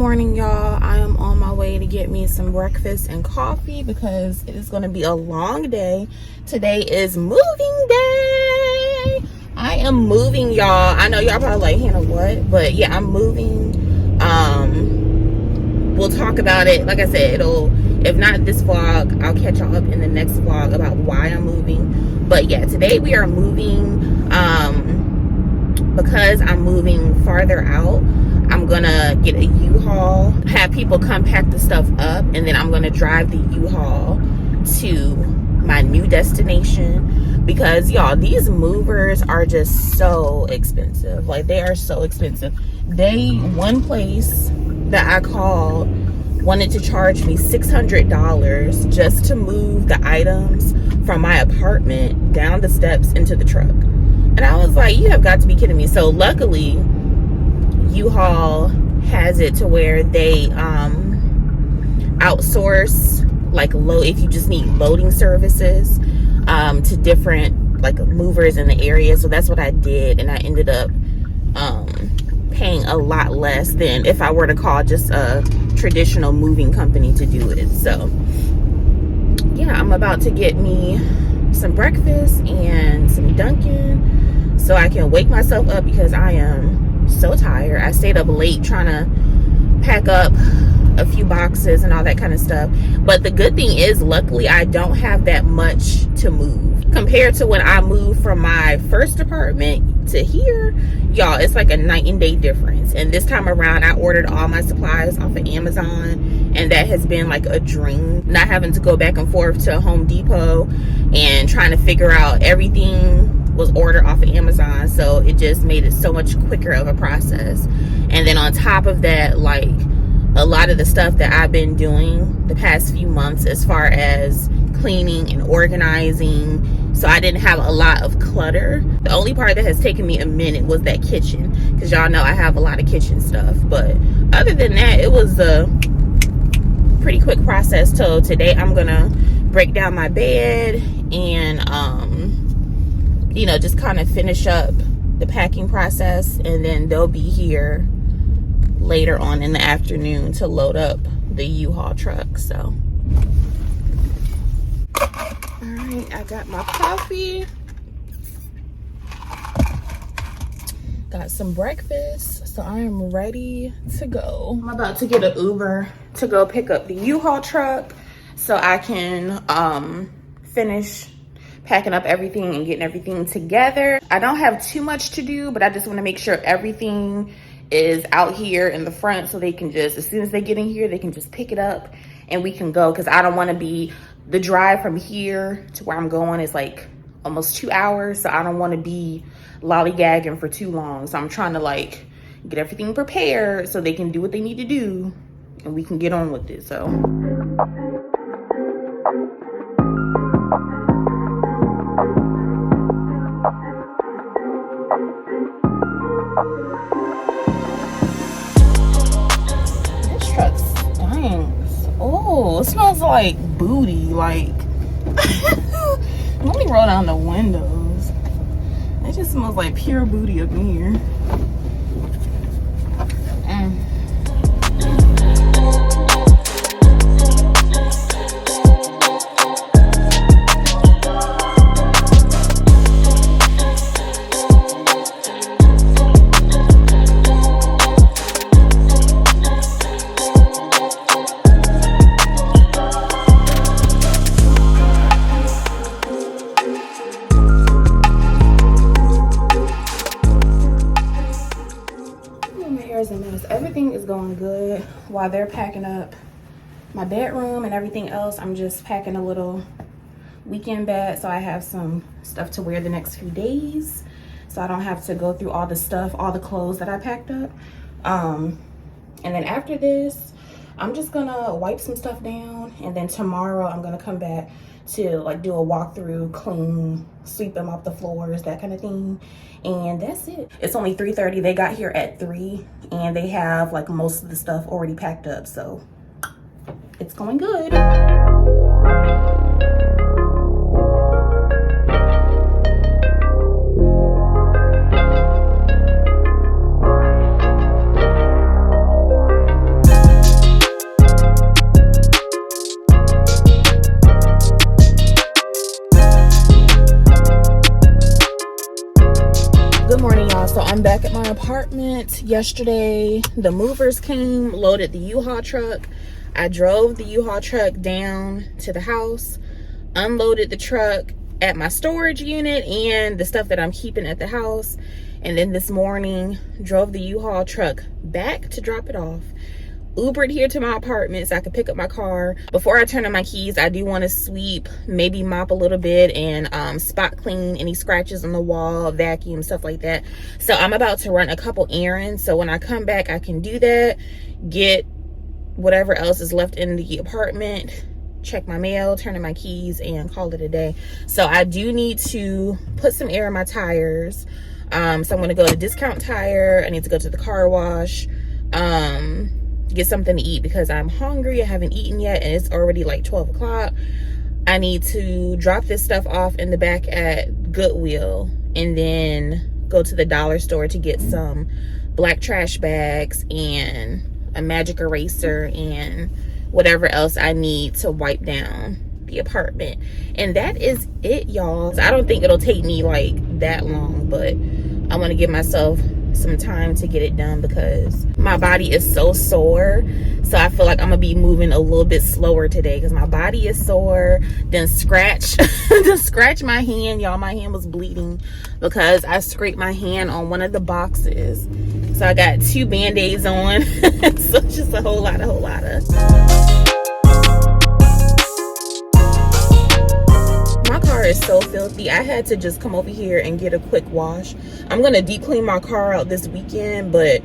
morning, y'all. I am on my way to get me some breakfast and coffee because it is going to be a long day. Today is moving day. I am moving, y'all. I know y'all probably like, Hannah, what? But yeah, I'm moving. We'll talk about it. Like I said, if not this vlog, I'll catch y'all up in the next vlog about why I'm moving. But yeah, today we are moving because I'm moving farther out. I'm gonna get a U-Haul, have people come pack the stuff up, and then I'm gonna drive the U-Haul to my new destination because y'all, these movers are just so expensive. Like, they are so expensive. One place that I called wanted to charge me $600 just to move the items from my apartment down the steps into the truck. And I was like, you have got to be kidding me. So luckily, U-Haul has it to where they outsource like if you just need loading services to different like movers in the area. So that's what I did, and I ended up paying a lot less than if I were to call just a traditional moving company to do it. So yeah, I'm about to get me some breakfast and some Dunkin' so I can wake myself up because I am so tired. I stayed up late trying to pack up a few boxes and all that kind of stuff. But the good thing is, luckily, I don't have that much to move compared to when I moved from my first apartment to here. Y'all, it's like a night and day difference. And this time around, I ordered all my supplies off of Amazon, and that has been like a dream, not having to go back and forth to Home Depot and trying to figure out everything was ordered off of Amazon. So it just made it so much quicker of a process. And then on top of that, like, a lot of the stuff that I've been doing the past few months as far as cleaning and organizing, so I didn't have a lot of clutter. The only part that has taken me a minute was that kitchen, because y'all know I have a lot of kitchen stuff. But other than that, it was a pretty quick process. So today I'm gonna break down my bed and you know, just kind of finish up the packing process, and then they'll be here later on in the afternoon to load up the U-Haul truck. So all right, I got my coffee, got some breakfast, so I am ready to go. I'm about to get an Uber to go pick up the U-Haul truck so I can finish packing up everything and getting everything together. I don't have too much to do, but I just want to make sure everything is out here in the front so they can just, as soon as they get in here, they can just pick it up and we can go. Because I don't want to be, the drive from here to where I'm going is like almost 2 hours, so I don't want to be lollygagging for too long. So I'm trying to like get everything prepared so they can do what they need to do and we can get on with it. So it smells like booty. Like, let me roll down the windows. It just smells like pure booty up in here. Everything is going good while they're packing up my bedroom and everything else. I'm just packing a little weekend bag so I have some stuff to wear the next few days, so I don't have to go through all the stuff, all the clothes that I packed up. And then after this, I'm just gonna wipe some stuff down, and then tomorrow I'm gonna come back to like do a walkthrough, clean, sweep them off the floors, that kind of thing. And that's it. It's only 3:30. They got here at 3 and they have like most of the stuff already packed up, so it's going good. Good morning, y'all. So I'm back at my apartment. Yesterday the movers came, loaded the U-Haul truck. I drove the U-Haul truck down to the house, unloaded the truck at my storage unit and the stuff that I'm keeping at the house, and then this morning drove the U-Haul truck back to drop it off. Ubered here to my apartment so I could pick up my car. Before I turn on my keys, I do want to sweep, maybe mop a little bit, and spot clean any scratches on the wall, vacuum, stuff like that. So I'm about to run a couple errands, so when I come back I can do that, get whatever else is left in the apartment, check my mail, turn in my keys, and call it a day. So I do need to put some air in my tires. So I'm gonna go to Discount Tire. I need to go to the car wash, get something to eat because I'm hungry. I haven't eaten yet and it's already like 12 o'clock. I need to drop this stuff off in the back at Goodwill and then go to the dollar store to get some black trash bags and a magic eraser and whatever else I need to wipe down the apartment. And that is it, y'all. I don't think it'll take me like that long, but I want to give myself some time to get it done because my body is so sore. So I feel like I'm gonna be moving a little bit slower today because my body is sore. Then scratch my hand, y'all. My hand was bleeding because I scraped my hand on one of the boxes. So I got 2 band-aids on. So it's just a whole lot of My car is so filthy. I had to just come over here and get a quick wash. I'm gonna deep clean my car out this weekend, but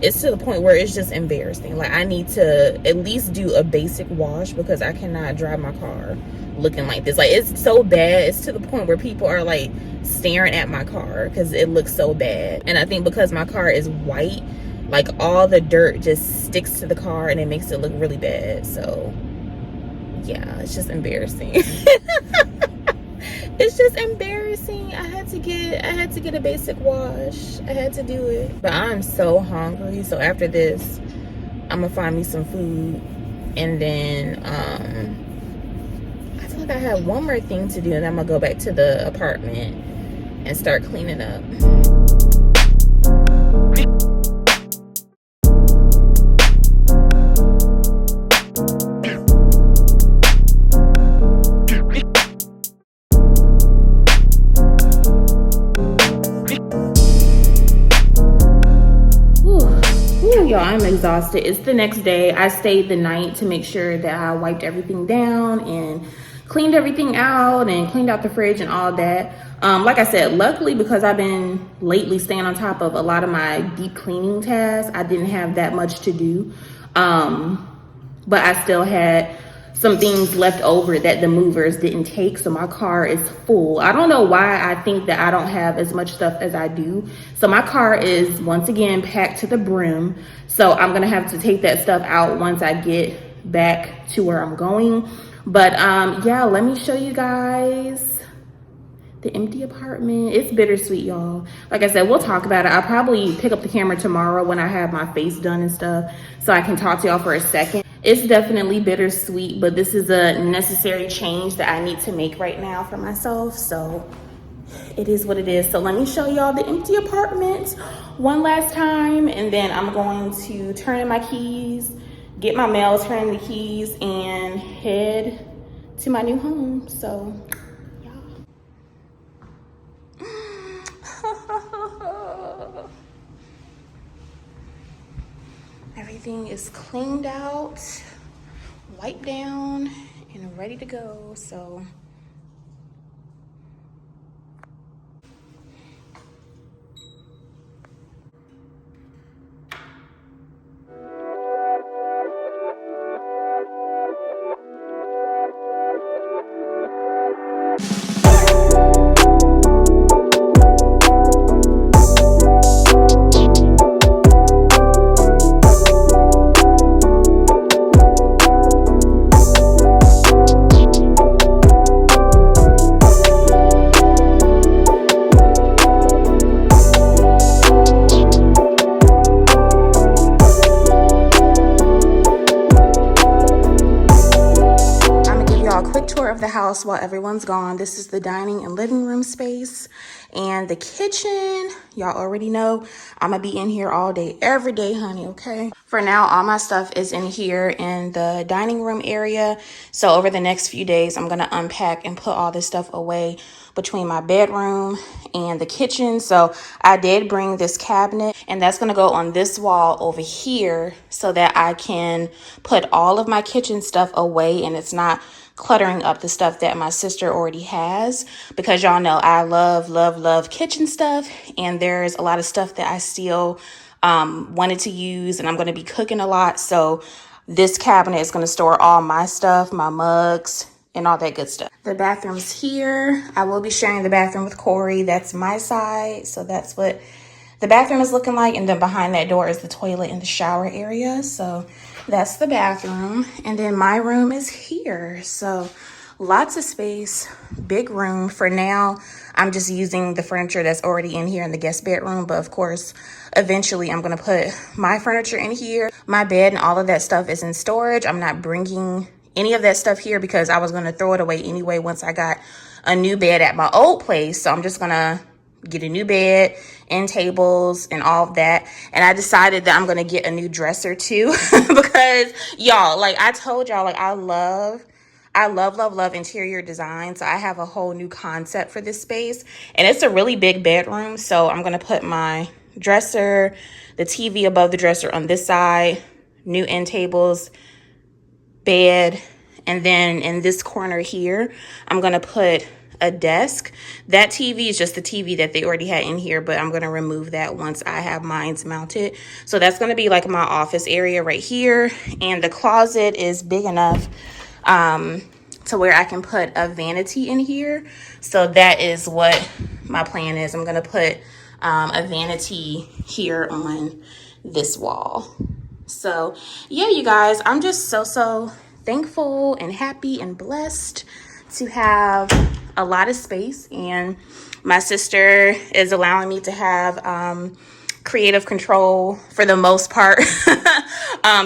it's to the point where it's just embarrassing. Like I need to at least do a basic wash because I cannot drive my car looking like this. Like it's so bad. It's to the point where people are like staring at my car because it looks so bad. And I think because my car is white, like all the dirt just sticks to the car and it makes it look really bad. So yeah, it's just embarrassing. It's just embarrassing. I had to get a basic wash. I had to do it. But I'm so hungry. So after this, I'm gonna find me some food. And then I feel like I have one more thing to do, and I'm gonna go back to the apartment and start cleaning up. Y'all, I'm exhausted. It's the next day. I stayed the night to make sure that I wiped everything down and cleaned everything out and cleaned out the fridge and all that. Like I said, luckily because I've been lately staying on top of a lot of my deep cleaning tasks, I didn't have that much to do. But I still had some things left over that the movers didn't take, so my car is full. I don't know why I think that I don't have as much stuff as I do. So my car is once again packed to the brim. So I'm gonna have to take that stuff out once I get back to where I'm going. But yeah, let me show you guys the empty apartment. It's bittersweet, y'all. Like I said, we'll talk about it. I'll probably pick up the camera tomorrow when I have my face done and stuff so I can talk to y'all for a second. It's definitely bittersweet, but this is a necessary change that I need to make right now for myself. So it is what it is. So let me show y'all the empty apartment one last time, and then I'm going to turn in my keys, get my mail, turn in the keys, and head to my new home. So everything is cleaned out, wiped down, and ready to go. So house while everyone's gone. This is the dining and living room space. And the kitchen, y'all already know I'm gonna be in here all day, every day, honey, okay? For now, all my stuff is in here in the dining room area. So over the next few days, I'm gonna unpack and put all this stuff away between my bedroom and the kitchen. So I did bring this cabinet, and that's gonna go on this wall over here so that I can put all of my kitchen stuff away and it's not cluttering up the stuff that my sister already has, because y'all know I love kitchen stuff, and there's a lot of stuff that I still wanted to use, and I'm going to be cooking a lot. So this cabinet is going to store all my stuff, my mugs, and all that good stuff. The bathroom's here. I will be sharing the bathroom with Corey. That's my side. So that's what the bathroom is looking like. And then behind that door is the toilet and the shower area. So that's the bathroom. And then my room is here. So lots of space, big room. For now, I'm just using the furniture that's already in here in the guest bedroom. But of course, eventually I'm going to put my furniture in here. My bed and all of that stuff is in storage. I'm not bringing any of that stuff here because I was going to throw it away anyway once I got a new bed at my old place. So I'm just going to get a new bed, end tables, and all of that. And I decided that I'm going to get a new dresser too because y'all, like I told y'all, like I love interior design. So I have a whole new concept for this space, and it's a really big bedroom. So I'm going to put my dresser, the TV above the dresser on this side, new end tables, bed, and then in this corner here, I'm going to put a desk. That TV is just the TV that they already had in here, but I'm going to remove that once I have mine's mounted. So that's going to be like my office area right here. And the closet is big enough to where I can put a vanity in here. So that is what my plan is. I'm going to put a vanity here on this wall. So yeah, you guys, I'm just so thankful and happy and blessed to have a lot of space, and my sister is allowing me to have creative control for the most part,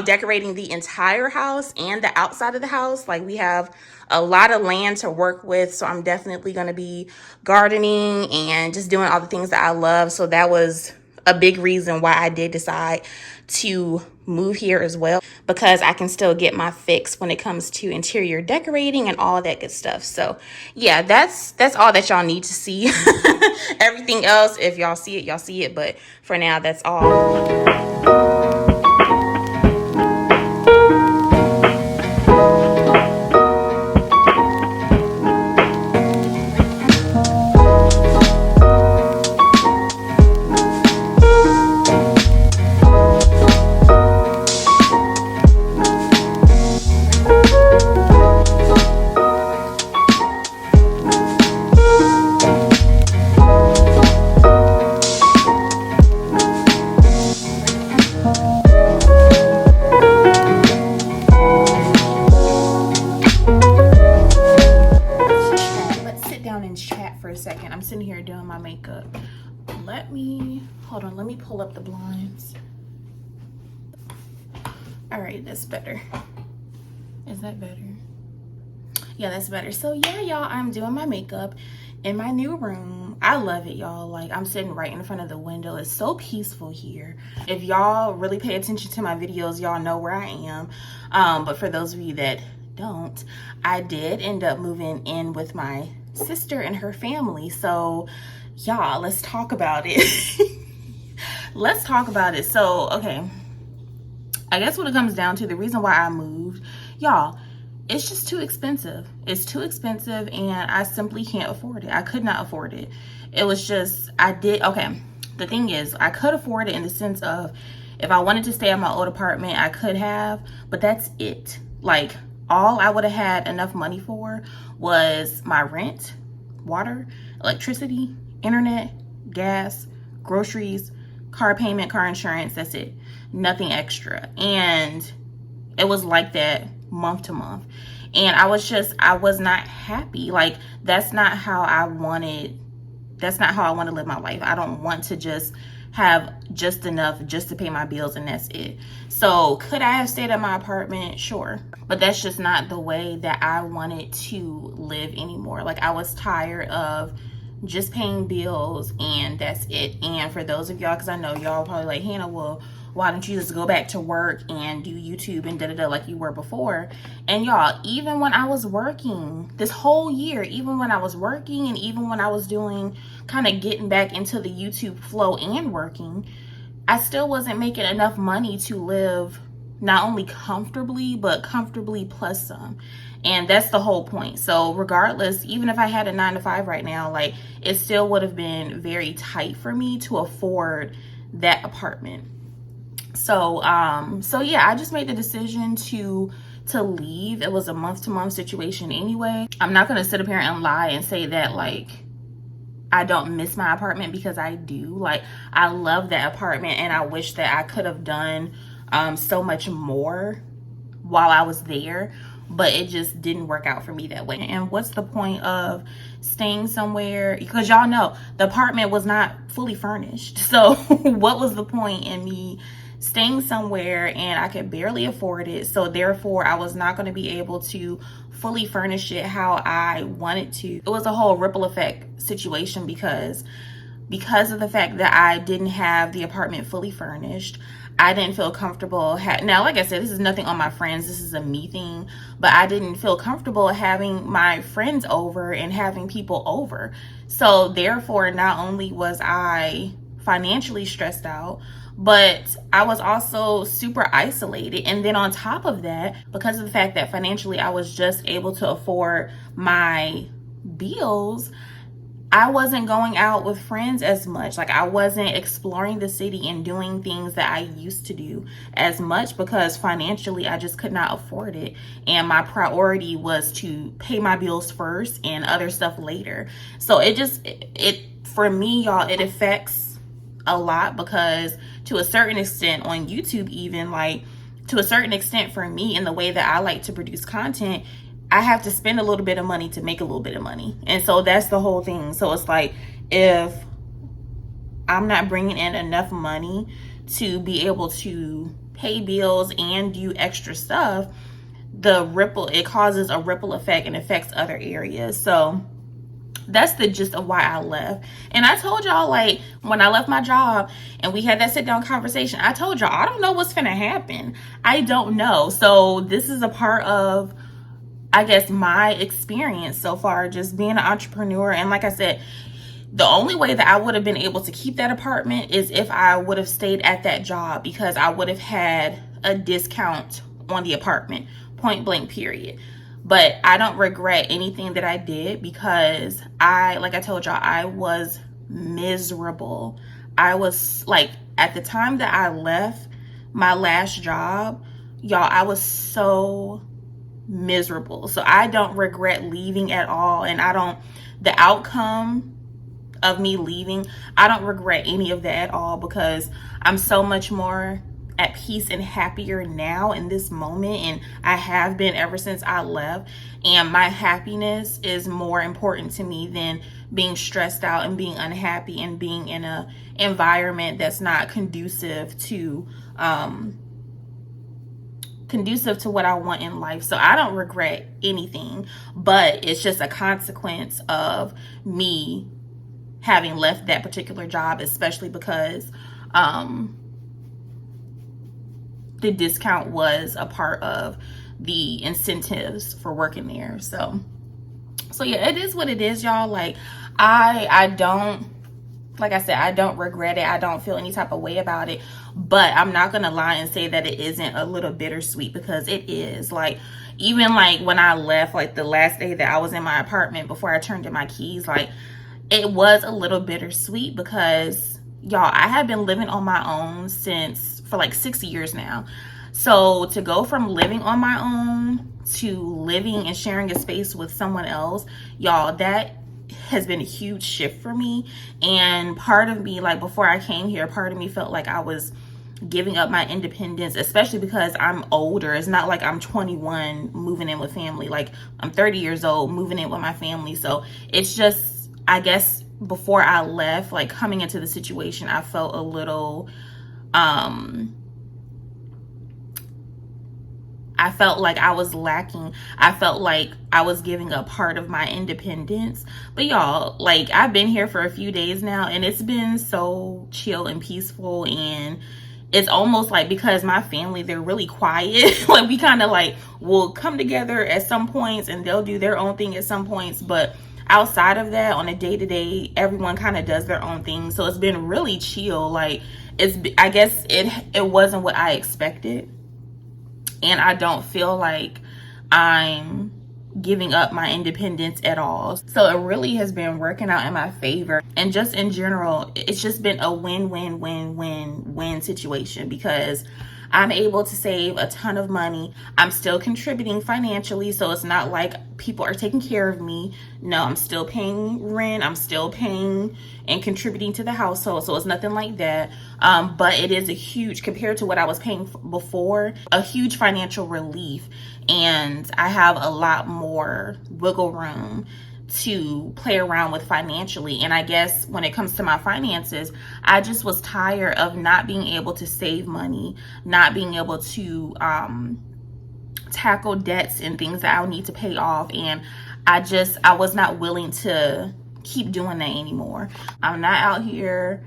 decorating the entire house and the outside of the house. Like we have a lot of land to work with, so I'm definitely going to be gardening and just doing all the things that I love. So that was a big reason why I did decide to move here as well, because I can still get my fix when it comes to interior decorating and all that good stuff. So yeah, that's all that y'all need to see. Everything else, if y'all see it, y'all see it, but for now, that's all. Let me pull up the blinds. All right, that's better. Is that better? Yeah, that's better. So yeah, y'all, I'm doing my makeup in my new room. I love it, y'all. Like, I'm sitting right in front of the window. It's so peaceful here. If y'all really pay attention to my videos, y'all know where I am. But for those of you that don't, I did end up moving in with my sister and her family. So y'all, let's talk about it. Let's talk about it. So, okay, I guess what it comes down to, the reason why I moved, y'all, it's just too expensive. It's too expensive, and I simply can't afford it. I could not afford it. It was just, okay, the thing is, I could afford it in the sense of, if I wanted to stay at my old apartment, I could have, but that's it. Like, all I would have had enough money for was my rent, water, electricity, internet, gas, groceries, car payment, car insurance. That's it. Nothing extra. And it was like that month to month. And I was not happy. Like, that's not how I wanted that's not how I want to live my life. I don't want to just have just enough just to pay my bills and that's it. So could I have stayed at my apartment? Sure. But that's just not the way that I wanted to live anymore. Like, I was tired of just paying bills and that's it. And for those of y'all, because I know y'all probably like, Hannah, well, why don't you just go back to work and do YouTube and da-da-da like you were before? And y'all, even when I was working this whole year, even when I was working and even when I was doing kind of getting back into the YouTube flow and working, I still wasn't making enough money to live not only comfortably, but comfortably plus some. And that's the whole point. So regardless, even if I had a 9-to-5 right now, like, it still would have been very tight for me to afford that apartment. So yeah, I just made the decision to leave. It was a month-to-month situation anyway. I'm not gonna sit up here and lie and say that like I don't miss my apartment, because I do. Like, I love that apartment and I wish that I could have done so much more while I was there, but it just didn't work out for me that way. And what's the point of staying somewhere, because y'all know the apartment was not fully furnished. So what was the point in me staying somewhere and I could barely afford it? So therefore I was not going to be able to fully furnish it how I wanted to. It was a whole ripple effect situation because of the fact that I didn't have the apartment fully furnished. I didn't feel comfortable. Now, like I said, this is nothing on my friends. This is a me thing. But I didn't feel comfortable having my friends over and having people over. So therefore, not only was I financially stressed out, but I was also super isolated. And then on top of that, because of the fact that financially I was just able to afford my bills, I wasn't going out with friends as much. Like, I wasn't exploring the city and doing things that I used to do as much because financially I just could not afford it. And my priority was to pay my bills first and other stuff later. So it for me, y'all, it affects a lot, because to a certain extent on YouTube, even like to a certain extent for me in the way that I like to produce content, I have to spend a little bit of money to make a little bit of money. And so that's the whole thing. So it's like, if I'm not bringing in enough money to be able to pay bills and do extra stuff, it causes a ripple effect and affects other areas. So that's the gist of why I left. And I told y'all, like, when I left my job and we had that sit down conversation, I told y'all, I don't know what's gonna happen. I don't know. So this is a part of, I guess, my experience so far, just being an entrepreneur. And like I said, the only way that I would have been able to keep that apartment is if I would have stayed at that job, because I would have had a discount on the apartment, point blank, period. But I don't regret anything that I did, because like I told y'all, I was miserable. I was like, at the time that I left my last job, y'all, I was so miserable. So I don't regret leaving at all. And the outcome of me leaving, I don't regret any of that at all, because I'm so much more at peace and happier now in this moment. And I have been ever since I left. And my happiness is more important to me than being stressed out and being unhappy and being in a environment that's not conducive to what I want in life. So I don't regret anything, but it's just a consequence of me having left that particular job, especially because the discount was a part of the incentives for working there. So yeah, it is what it is, y'all. Like, I don't, like I said, I don't regret it. I don't feel any type of way about it, but I'm not gonna lie and say that it isn't a little bittersweet, because it is. Like, even like when I left, like the last day that I was in my apartment before I turned in my keys, like, it was a little bittersweet, because y'all, I have been living on my own for like 6 years now. So to go from living on my own to living and sharing a space with someone else, y'all, that has been a huge shift for me. And part of me, like, before I came here, part of me felt like I was giving up my independence, especially because I'm older. It's not like I'm 21 moving in with family. Like, I'm 30 years old moving in with my family. So it's just, I guess, before I left, like coming into the situation, I felt a little, I felt like I was lacking. I felt like I was giving up part of my independence. But y'all, like, I've been here for a few days now, and it's been so chill and peaceful. And it's almost like, because my family, they're really quiet. Like, we kind of like will come together at some points, and they'll do their own thing at some points. But outside of that, on a day-to-day, everyone kind of does their own thing. So it's been really chill. Like, I guess it wasn't what I expected. And I don't feel like I'm giving up my independence at all. So it really has been working out in my favor. And just in general, it's just been a win-win-win-win-win situation, because I'm able to save a ton of money. I'm still contributing financially, so it's not like people are taking care of me. No, I'm still paying rent. I'm still paying and contributing to the household, so it's nothing like that. But it is a huge, compared to what I was paying before, a huge financial relief. And I have a lot more wiggle room to play around with financially. And I guess when it comes to my finances, I just was tired of not being able to save money, not being able to tackle debts and things that I would need to pay off. And I was not willing to keep doing that anymore. I'm not out here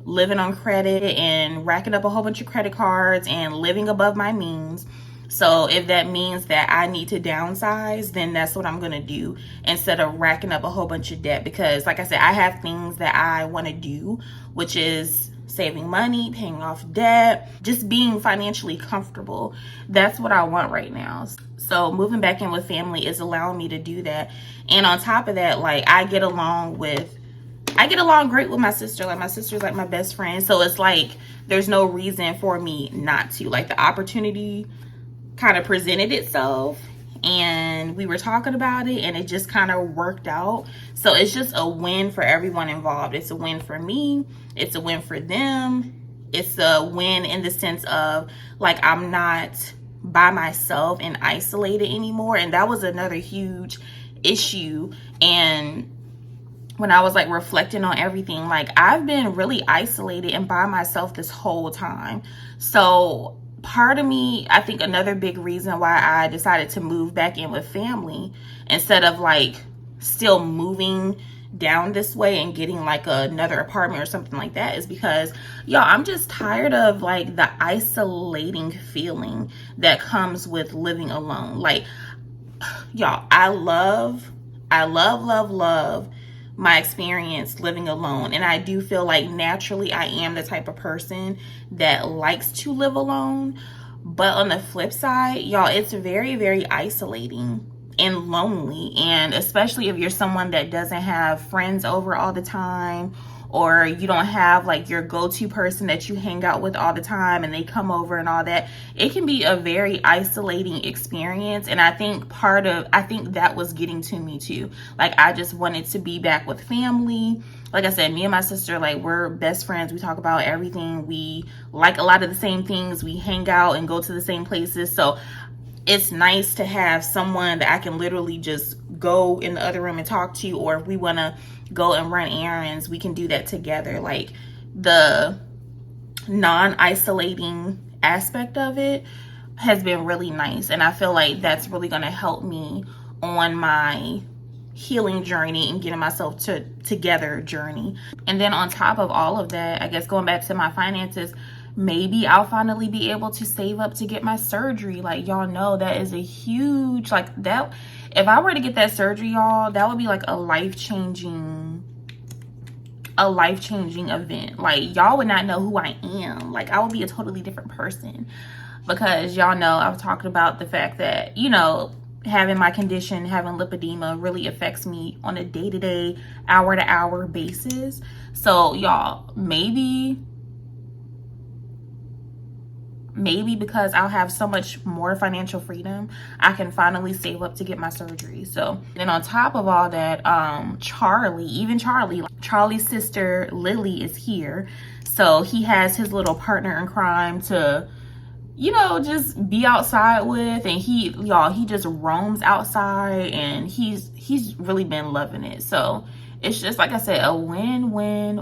living on credit and racking up a whole bunch of credit cards and living above my means. So if that means that I need to downsize, then that's what I'm going to do, instead of racking up a whole bunch of debt. Because like I said, I have things that I want to do, which is saving money, paying off debt, just being financially comfortable. That's what I want right now. So moving back in with family is allowing me to do that. And on top of that, like, I get along great with my sister. Like, my sister's like my best friend. So it's like, there's no reason for me not to. Like, the opportunity kind of presented itself, and we were talking about it, and it just kind of worked out. So it's just a win for everyone involved. It's a win for me. It's a win for them. It's a win in the sense of, like, I'm not by myself and isolated anymore. And that was another huge issue. And when I was like reflecting on everything, like, I've been really isolated and by myself this whole time. So part of me, I think another big reason why I decided to move back in with family instead of like still moving down this way and getting like another apartment or something like that, is because, y'all, I'm just tired of like the isolating feeling that comes with living alone. Like, y'all, I love my experience living alone. And I do feel like naturally I am the type of person that likes to live alone. But on the flip side, y'all, it's very, very isolating and lonely. And especially if you're someone that doesn't have friends over all the time, or you don't have like your go-to person that you hang out with all the time and they come over and all that, it can be a very isolating experience. And I think that was getting to me too. Like, I just wanted to be back with family. Like I said, me and my sister, like, we're best friends. We talk about everything. We like a lot of the same things. We hang out and go to the same places. So it's nice to have someone that I can literally just go in the other room and talk to, or if we want to go and run errands, we can do that together. Like, the non-isolating aspect of it has been really nice, and I feel like that's really going to help me on my healing journey and getting myself together journey. And then on top of all of that, I guess going back to my finances, maybe I'll finally be able to save up to get my surgery. Like, y'all know that is a huge, like, that, if I were to get that surgery, y'all, that would be like a life-changing event. Like, y'all would not know who I am. Like, I would be a totally different person, because y'all know I've talked about the fact that, you know, having my condition, having lipedema, really affects me on a day-to-day, hour-to-hour basis. So y'all, maybe because I'll have so much more financial freedom, I can finally save up to get my surgery. So then on top of all that, Charlie's sister Lily is here. So he has his little partner in crime to, you know, just be outside with. And he just roams outside, and he's really been loving it. So it's just, like I said, a win-win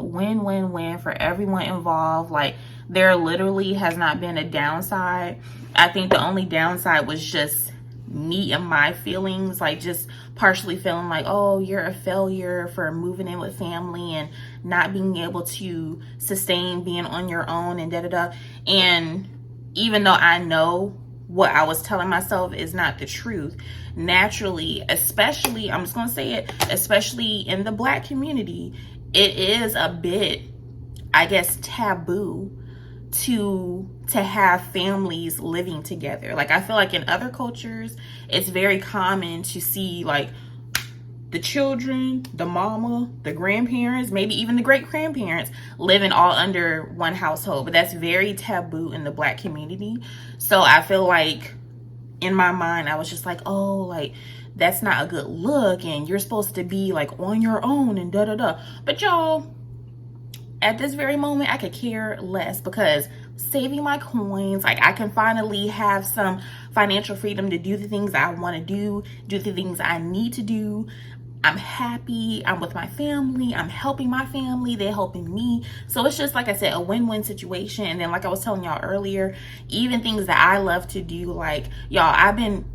for everyone involved. Like, there literally has not been a downside. I think the only downside was just me and my feelings, like just partially feeling like, oh, you're a failure for moving in with family and not being able to sustain being on your own and da-da-da. And even though I know what I was telling myself is not the truth, naturally, especially, I'm just gonna say it, especially in the Black community, it is a bit, I guess, taboo to have families living together. Like, I feel like in other cultures, it's very common to see like the children, the mama, the grandparents, maybe even the great grandparents living all under one household. But that's very taboo in the Black community. So I feel like in my mind, I was just like, oh, like, that's not a good look, and you're supposed to be like on your own and da-da-da. But y'all, at this very moment, I could care less, because saving my coins, like, I can finally have some financial freedom to do the things I want to do the things I need to do. I'm happy. I'm with my family. I'm helping my family. They're helping me. So it's just, like I said, a win-win situation. And then, like I was telling y'all earlier, even things that I love to do, like, y'all, I've been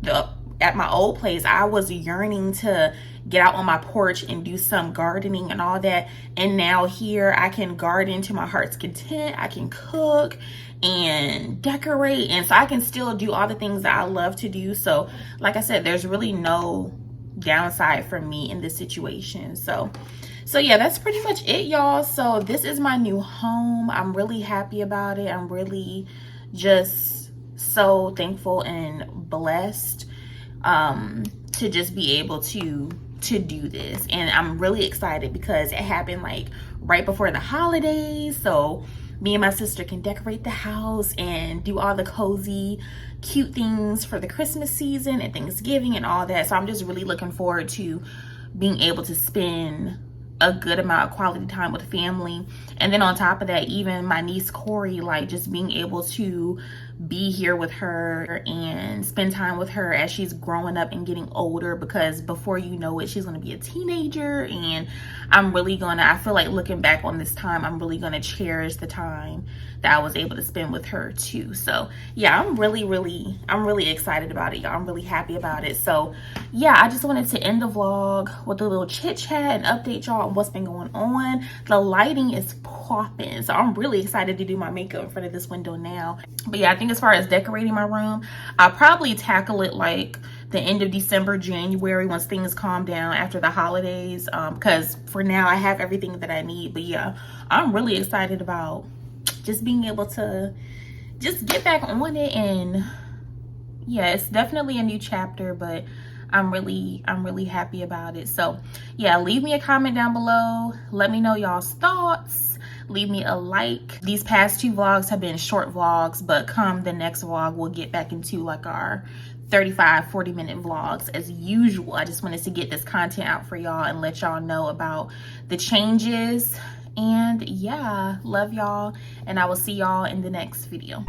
at my old place, I was yearning to get out on my porch and do some gardening and all that. And now here I can garden to my heart's content. I can cook and decorate. And so I can still do all the things that I love to do. So like I said, there's really no downside for me in this situation. So yeah, that's pretty much it, y'all. So this is my new home. I'm really happy about it. I'm really just so thankful and blessed to just be able to do this. And I'm really excited because it happened like right before the holidays, so me and my sister can decorate the house and do all the cozy, cute things for the Christmas season and Thanksgiving and all that. So I'm just really looking forward to being able to spend a good amount of quality time with family. And then on top of that, even my niece Corey, like, just being able to be here with her and spend time with her as she's growing up and getting older, because before you know it, she's going to be a teenager. And I feel like looking back on this time, I'm really going to cherish the time that I was able to spend with her too. So yeah, I'm really excited about it, y'all. I'm really happy about it. So yeah, I just wanted to end the vlog with a little chit chat and update y'all on what's been going on. The lighting is popping, so I'm really excited to do my makeup in front of this window now. But yeah, I think as far as decorating my room, I'll probably tackle it like the end of December, January, once things calm down after the holidays, because for now I have everything that I need. But yeah, I'm really excited about just being able to just get back on it. And yeah, it's definitely a new chapter, but I'm really happy about it. So yeah, leave me a comment down below. Let me know y'all's thoughts. Leave me a like. These past two vlogs have been short vlogs, but come the next vlog, we'll get back into like our 35-40 minute vlogs as usual. I just wanted to get this content out for y'all and let y'all know about the changes. And yeah, love y'all, and I will see y'all in the next video.